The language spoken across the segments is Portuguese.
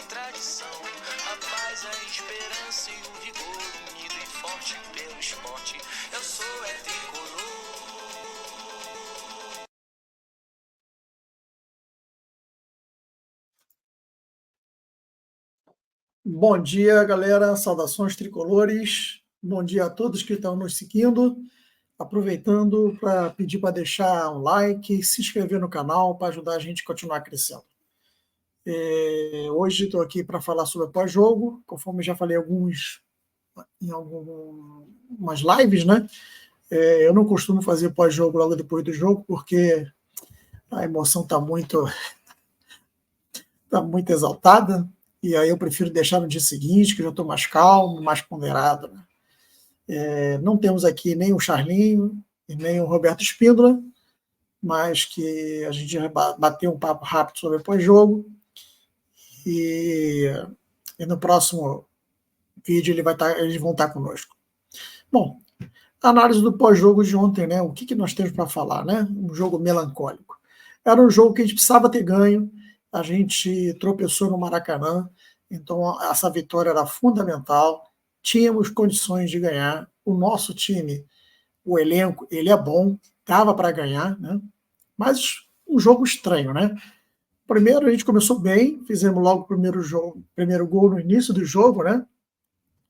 tem tradição. A paz, a esperança e o vigor, unido e forte pelo esporte. Eu sou tricolor. Bom dia, galera. Saudações tricolores. Bom dia a todos que estão nos seguindo. Aproveitando para pedir para deixar um like, se inscrever no canal para ajudar a gente a continuar crescendo. Hoje estou aqui para falar sobre pós-jogo, conforme já falei em algumas lives, né? Eu não costumo fazer pós-jogo logo depois do jogo, porque a emoção está muito exaltada, e aí eu prefiro deixar no dia seguinte, que eu já estou mais calmo, mais ponderado, né? Não temos aqui nem o Charlinho e nem o Roberto Espíndola, mas que a gente vai bater um papo rápido sobre o pós-jogo, e no próximo vídeo eles vão estar conosco. Bom, análise do pós-jogo de ontem, né? O que nós temos para falar, né? Um jogo melancólico. Era um jogo que a gente precisava ter ganho, a gente tropeçou no Maracanã, então essa vitória era fundamental, tínhamos condições de ganhar, o nosso time, o elenco, ele é bom, dava para ganhar, né? Mas um jogo estranho, né? Primeiro a gente começou bem, fizemos logo o primeiro gol no início do jogo, né?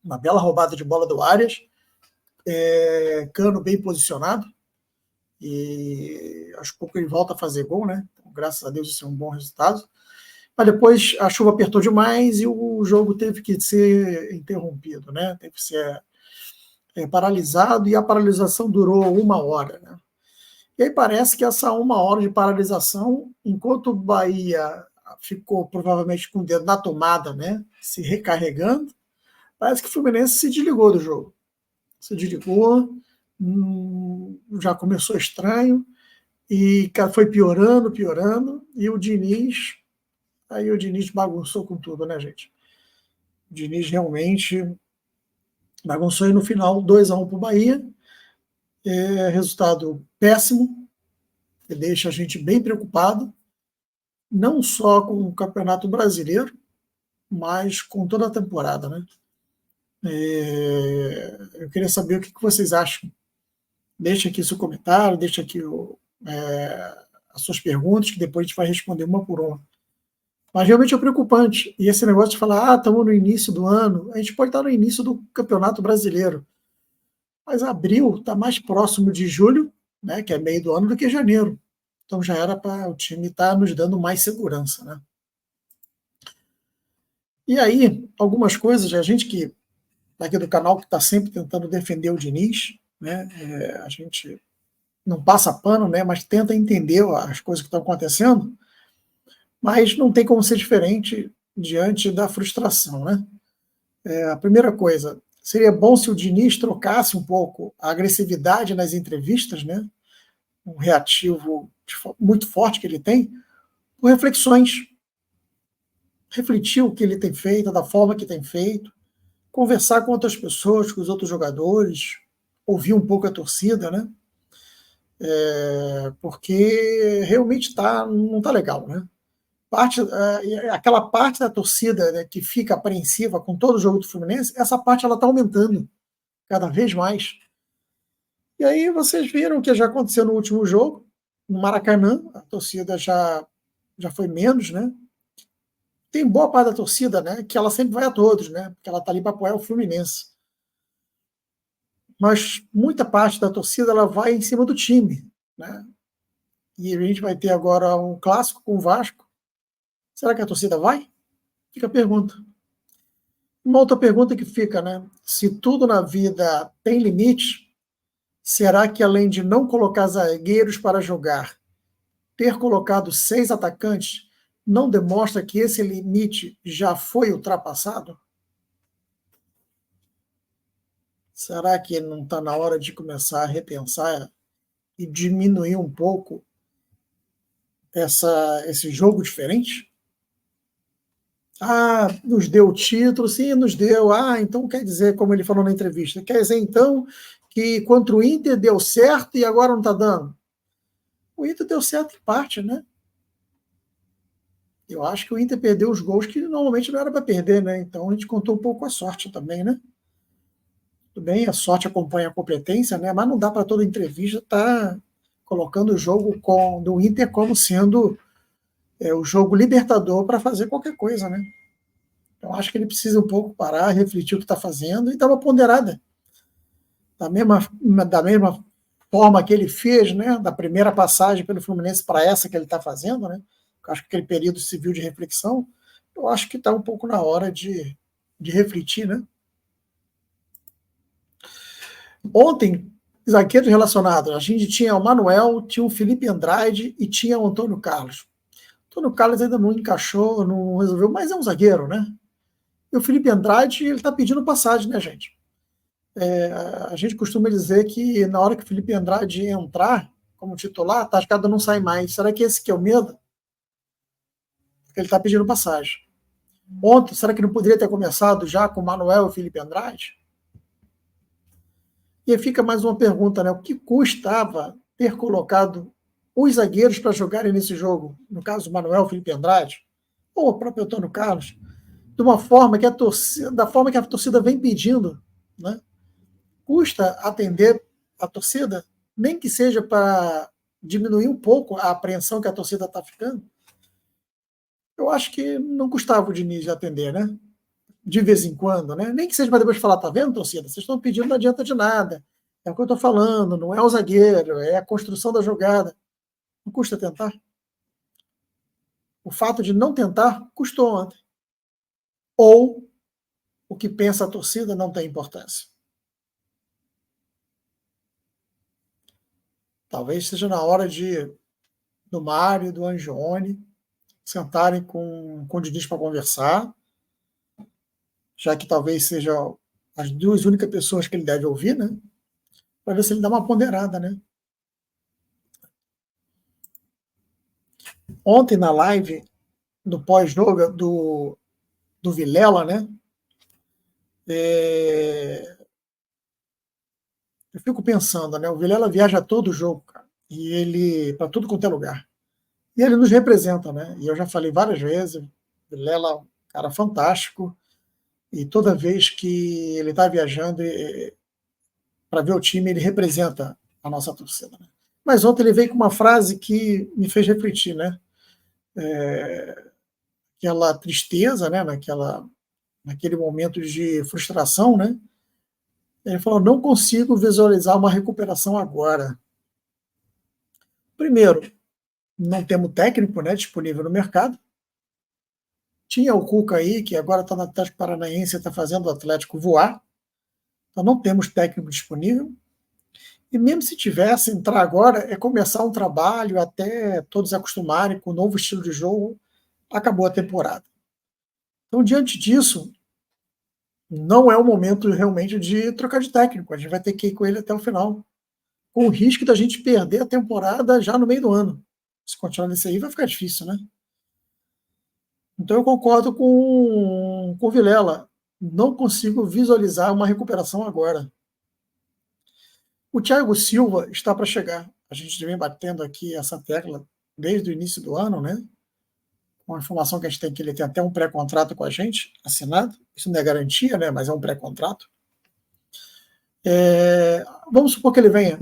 Uma bela roubada de bola do Arias, Cano bem posicionado, e acho pouco ele volta a fazer gol, né? Então, graças a Deus isso é um bom resultado. Mas depois a chuva apertou demais e o jogo teve que ser interrompido, né? Teve que ser paralisado, e a paralisação durou 1 hora, né? E aí parece que essa 1 hora de paralisação, enquanto o Bahia ficou provavelmente com o dedo na tomada, né, se recarregando, parece que o Fluminense se desligou do jogo. Se desligou, já começou estranho, e foi piorando, e o Diniz bagunçou com tudo, né, gente? O Diniz realmente bagunçou, e no final 2-1 para o Bahia, resultado péssimo, que deixa a gente bem preocupado, não só com o Campeonato Brasileiro, mas com toda a temporada, né? Eu queria saber o que vocês acham. Deixa aqui seu comentário, deixa aqui as suas perguntas, que depois a gente vai responder uma por uma. Mas realmente é preocupante. E esse negócio de falar, estamos no início do ano, a gente pode estar no início do Campeonato Brasileiro, mas abril está mais próximo de julho, né, que é meio do ano, do que janeiro. Então já era para o time estar nos dando mais segurança, né? E aí, algumas coisas, a gente que daqui do canal que está sempre tentando defender o Diniz, né? A gente não passa pano, né? Mas tenta entender as coisas que estão acontecendo, mas não tem como ser diferente diante da frustração, né? A primeira coisa, seria bom se o Diniz trocasse um pouco a agressividade nas entrevistas, né? Um reativo muito forte que ele tem, por reflexões. Refletir o que ele tem feito, da forma que tem feito, conversar com outras pessoas, com os outros jogadores, ouvir um pouco a torcida, né? Porque realmente não está legal, né? Aquela parte da torcida, né, que fica apreensiva com todo o jogo do Fluminense, essa parte ela está aumentando cada vez mais. E aí vocês viram o que já aconteceu no último jogo, no Maracanã, a torcida já foi menos, né? Tem boa parte da torcida, né, que ela sempre vai a todos, né? Porque ela está ali para apoiar o Fluminense. Mas muita parte da torcida ela vai em cima do time, né? E a gente vai ter agora um clássico com o Vasco. Será que a torcida vai? Fica a pergunta. Uma outra pergunta que fica, né? Se tudo na vida tem limite, será que além de não colocar zagueiros para jogar, ter colocado 6 atacantes não demonstra que esse limite já foi ultrapassado? Será que não está na hora de começar a repensar e diminuir um pouco esse jogo diferente? Nos deu o título, sim, nos deu. Então quer dizer, como ele falou na entrevista, quer dizer então que contra o Inter deu certo e agora não está dando? O Inter deu certo em parte, né? Eu acho que o Inter perdeu os gols que normalmente não era para perder, né? Então a gente contou um pouco com a sorte também, né? Tudo bem, a sorte acompanha a competência, né? Mas não dá para toda entrevista estar colocando o jogo do Inter como sendo o jogo libertador para fazer qualquer coisa, né? Então acho que ele precisa um pouco parar, refletir o que está fazendo e dar uma ponderada. Da mesma forma que ele fez, né? Da primeira passagem pelo Fluminense para essa que ele está fazendo, né? Eu acho que aquele período civil de reflexão, eu acho que está um pouco na hora de refletir, né? Ontem, zagueiros relacionados, a gente tinha o Manuel, tinha o Felipe Andrade e tinha o Antônio Carlos. O Antônio Carlos ainda não encaixou, não resolveu, mas é um zagueiro, né? E o Felipe Andrade, ele está pedindo passagem, né, gente? A gente costuma dizer que na hora que o Felipe Andrade entrar como titular, a Tascada não sai mais. Será que esse que é o medo? Ele está pedindo passagem. Ontem, será que não poderia ter começado já com o Manuel e o Felipe Andrade? E aí fica mais uma pergunta, né? O que custava ter colocado os zagueiros para jogarem nesse jogo? No caso, o Manuel, o Felipe Andrade, ou o próprio Antônio Carlos, de uma forma que da forma que a torcida vem pedindo, né? Custa atender a torcida, nem que seja para diminuir um pouco a apreensão que a torcida está ficando. Eu acho que não custava o Diniz atender, né? De vez em quando, né? Nem que seja para depois falar, tá vendo, torcida? Vocês estão pedindo, não adianta de nada. É o que eu estou falando, não é o zagueiro, é a construção da jogada. Não custa tentar. O fato de não tentar custou ontem. Ou o que pensa a torcida não tem importância. Talvez seja na hora do Mário e do Angione sentarem com o Diniz para conversar, já que talvez sejam as duas únicas pessoas que ele deve ouvir, né? Para ver se ele dá uma ponderada, né? Ontem na live do pós-jogo do Vilela, né? Eu fico pensando, né? O Vilela viaja todo o jogo, cara, e ele para tudo quanto é lugar. E ele nos representa, né? E eu já falei várias vezes, o Vilela é um cara fantástico, e toda vez que ele está viajando para ver o time, ele representa a nossa torcida, né? Mas ontem ele veio com uma frase que me fez refletir, né? Aquela tristeza, né? Naquele momento de frustração, né? Ele falou: não consigo visualizar uma recuperação agora. Primeiro, não temos técnico, né, disponível no mercado. Tinha o Cuca aí, que agora está no Atlético Paranaense e está fazendo o Atlético voar. Então não temos técnico disponível. E mesmo se tivesse, entrar agora é começar um trabalho até todos acostumarem com o novo estilo de jogo. Acabou a temporada. Então, diante disso, não é o momento realmente de trocar de técnico. A gente vai ter que ir com ele até o final, com o risco da gente perder a temporada já no meio do ano. Se continuar nesse aí, vai ficar difícil, né? Então eu concordo com o Vilela. Não consigo visualizar uma recuperação agora. O Thiago Silva está para chegar. A gente vem batendo aqui essa tecla desde o início do ano, né? Com a informação que a gente tem que ele tem até um pré-contrato com a gente, assinado. Isso não é garantia, né? Mas é um pré-contrato. Vamos supor que ele venha.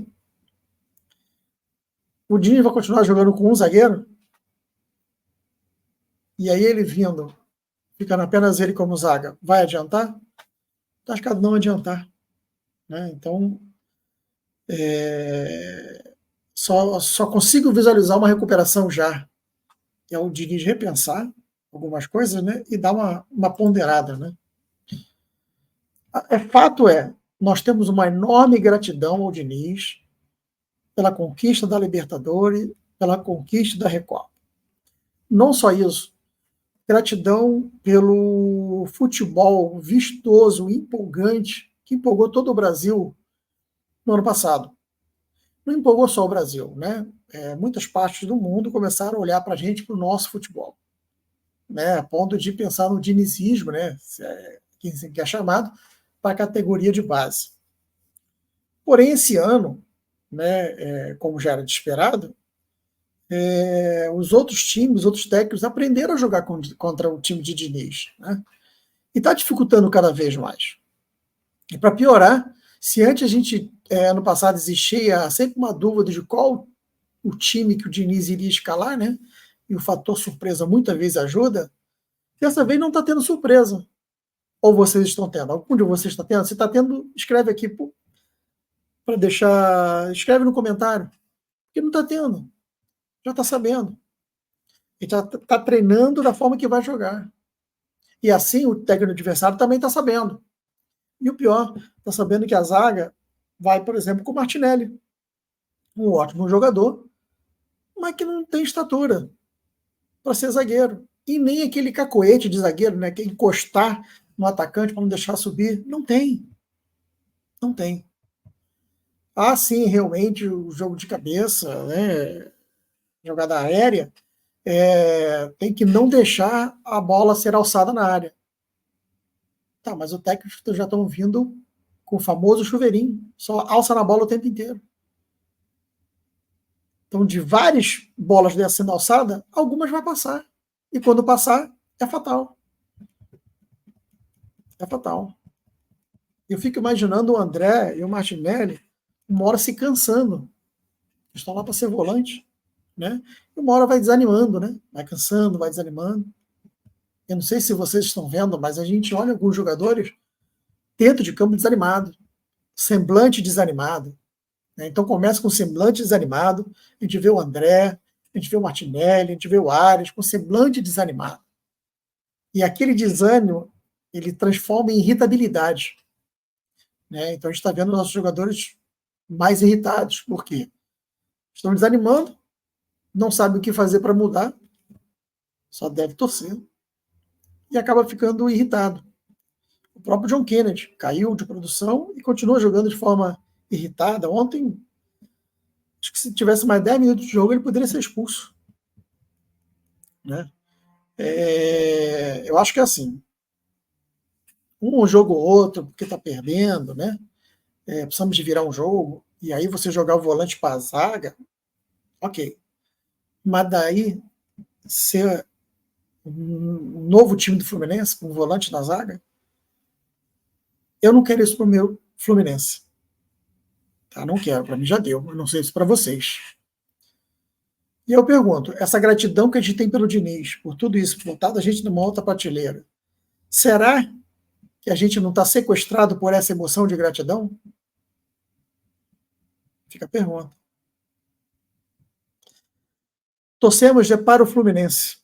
O Diniz vai continuar jogando com um zagueiro? E aí ele vindo, ficando apenas ele como zaga, vai adiantar? Acho que não adiantar. Né? Então, só consigo visualizar uma recuperação já. É o Diniz repensar algumas coisas, né? E dar uma ponderada. Né? Fato nós temos uma enorme gratidão ao Diniz pela conquista da Libertadores, pela conquista da Recopa. Não só isso, gratidão pelo futebol vistoso, empolgante, que empolgou todo o Brasil no ano passado. Não empolgou só o Brasil, né? Muitas partes do mundo começaram a olhar para a gente, para o nosso futebol, né? A ponto de pensar no dinizismo, né? Que é chamado, para a categoria de base. Porém, esse ano, né, como já era de esperado, os outros times, os outros técnicos aprenderam a jogar contra o time de Diniz, né? E está dificultando cada vez mais. E para piorar, se antes a gente, ano passado, existia sempre uma dúvida de qual o time que o Diniz iria escalar, né? E o fator surpresa muitas vezes ajuda, dessa vez não está tendo surpresa. Ou vocês estão tendo? Algum de vocês está tendo? Se está tendo, escreve aqui para deixar. Escreve no comentário. Porque não está tendo. Já está sabendo. E está treinando da forma que vai jogar. E assim o técnico adversário também está sabendo. E o pior, está sabendo que a zaga vai, por exemplo, com o Martinelli. Um ótimo jogador, mas que não tem estatura para ser zagueiro. E nem aquele cacoete de zagueiro, né, que encostar no atacante para não deixar subir. Não tem. Não tem. Ah, sim, realmente, o jogo de cabeça, né, jogada aérea, tem que não deixar a bola ser alçada na área. Tá, mas o técnico já estão vindo com o famoso chuveirinho, só alça na bola o tempo inteiro. Então, de várias bolas sendo alçada, algumas vai passar. E quando passar, é fatal. É fatal. Eu fico imaginando o André e o Martinelli uma hora se cansando. Eles estão lá para ser volante, né? E uma hora vai desanimando, né? Vai cansando, vai desanimando. Eu não sei se vocês estão vendo, mas a gente olha alguns jogadores dentro de campo desanimado, semblante desanimado. Né? Então começa com semblante desanimado, a gente vê o André, a gente vê o Martinelli, a gente vê o Arias com semblante desanimado. E aquele desânimo, ele transforma em irritabilidade. Né? Então a gente está vendo nossos jogadores mais irritados. Por quê? Estão desanimando, não sabem o que fazer para mudar, só deve torcer, e acaba ficando irritado. O próprio John Kennedy caiu de produção e continua jogando de forma irritada. Ontem, acho que se tivesse mais 10 minutos de jogo, ele poderia ser expulso. Né? Eu acho que é assim, um jogo ou outro, porque está perdendo, né? Precisamos de virar um jogo, e aí você jogar o volante para a zaga, ok. Mas daí, ser um novo time do Fluminense, com um volante na zaga, eu não quero isso para o meu Fluminense. Tá? Não quero, para mim já deu. Eu não sei isso para vocês. E eu pergunto, essa gratidão que a gente tem pelo Diniz, por tudo isso, botado a gente numa outra prateleira, será que a gente não está sequestrado por essa emoção de gratidão? Fica a pergunta. Torcemos para o Fluminense.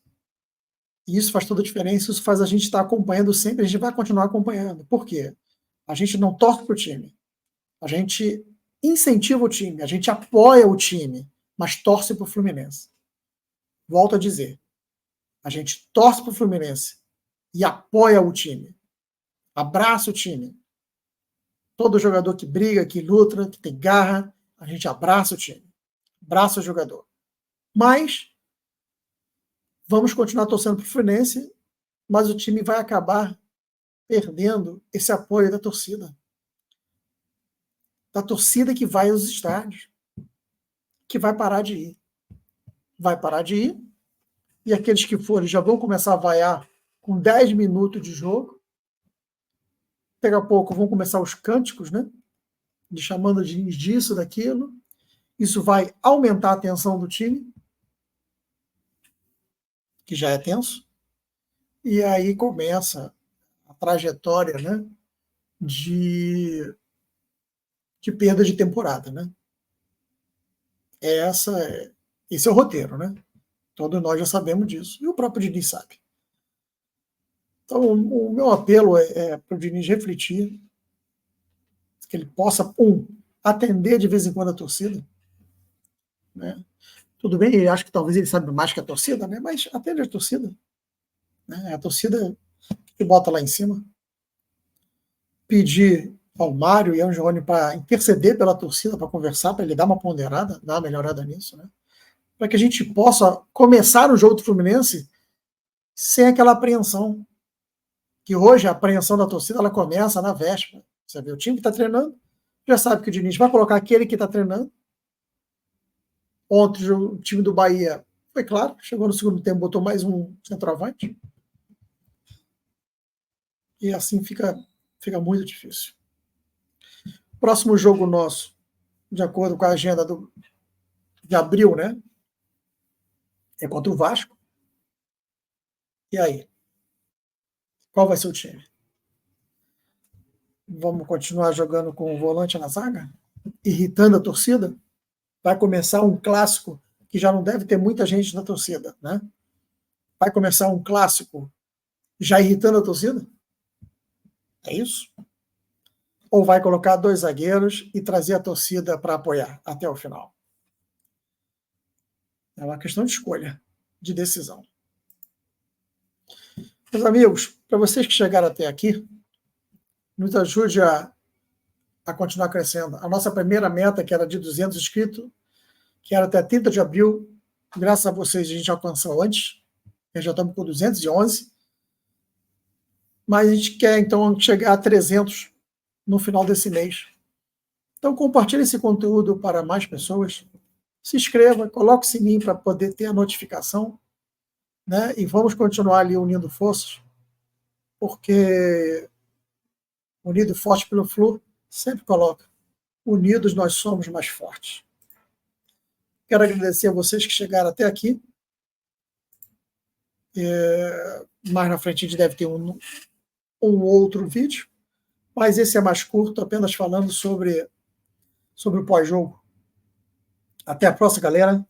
E isso faz toda a diferença, isso faz a gente estar acompanhando sempre, a gente vai continuar acompanhando. Por quê? A gente não torce para o time. A gente incentiva o time, a gente apoia o time, mas torce para o Fluminense. Volto a dizer, a gente torce para o Fluminense e apoia o time. Abraça o time. Todo jogador que briga, que luta, que tem garra, a gente abraça o time. Abraça o jogador. Mas vamos continuar torcendo para o Fluminense, mas o time vai acabar perdendo esse apoio da torcida. Da torcida que vai aos estádios, que vai parar de ir. Vai parar de ir, e aqueles que forem já vão começar a vaiar com 10 minutos de jogo. Daqui a pouco vão começar os cânticos, né? De chamando disso, daquilo. Isso vai aumentar a tensão do time, que já é tenso, e aí começa a trajetória, né, de perda de temporada, né? Esse é o roteiro, né? Todos nós já sabemos disso, e o próprio Diniz sabe. Então, o meu apelo é para o Diniz refletir, que ele possa, atender de vez em quando a torcida, né? Tudo bem, eu acho que talvez ele saiba mais que a torcida, né? Mas atende a torcida. Né? A torcida que bota lá em cima. Pedir ao Mário e ao Angeloni para interceder pela torcida, para conversar, para ele dar uma ponderada, dar uma melhorada nisso, né? Para que a gente possa começar o jogo do Fluminense sem aquela apreensão. Que hoje a apreensão da torcida ela começa na véspera. Você vê, o time que está treinando já sabe que o Diniz vai colocar aquele que está treinando Ontem o time do Bahia foi claro, chegou no segundo tempo, botou mais um centroavante. E assim fica muito difícil. Próximo jogo nosso, de acordo com a agenda de abril, né? É contra o Vasco. E aí? Qual vai ser o time? Vamos continuar jogando com o volante na zaga? Irritando a torcida? Vai começar um clássico que já não deve ter muita gente na torcida, né? Vai começar um clássico já irritando a torcida? É isso? Ou vai colocar 2 zagueiros e trazer a torcida para apoiar até o final? É uma questão de escolha, de decisão. Meus amigos, para vocês que chegaram até aqui, nos ajude a continuar crescendo. A nossa primeira meta, que era de 200 inscritos, que era até 30 de abril, graças a vocês a gente alcançou antes, já estamos com 211, mas a gente quer então chegar a 300 no final desse mês. Então compartilhe esse conteúdo para mais pessoas, se inscreva, coloque o sininho para poder ter a notificação, né? E vamos continuar ali unindo forças, porque unido e forte pelo Flu sempre coloca, unidos nós somos mais fortes. Quero agradecer a vocês que chegaram até aqui. Mais na frente a gente deve ter um outro vídeo, mas esse é mais curto, apenas falando sobre o pós-jogo. Até a próxima, galera.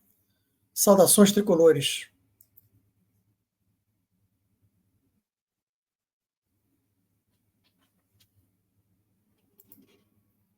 Saudações tricolores.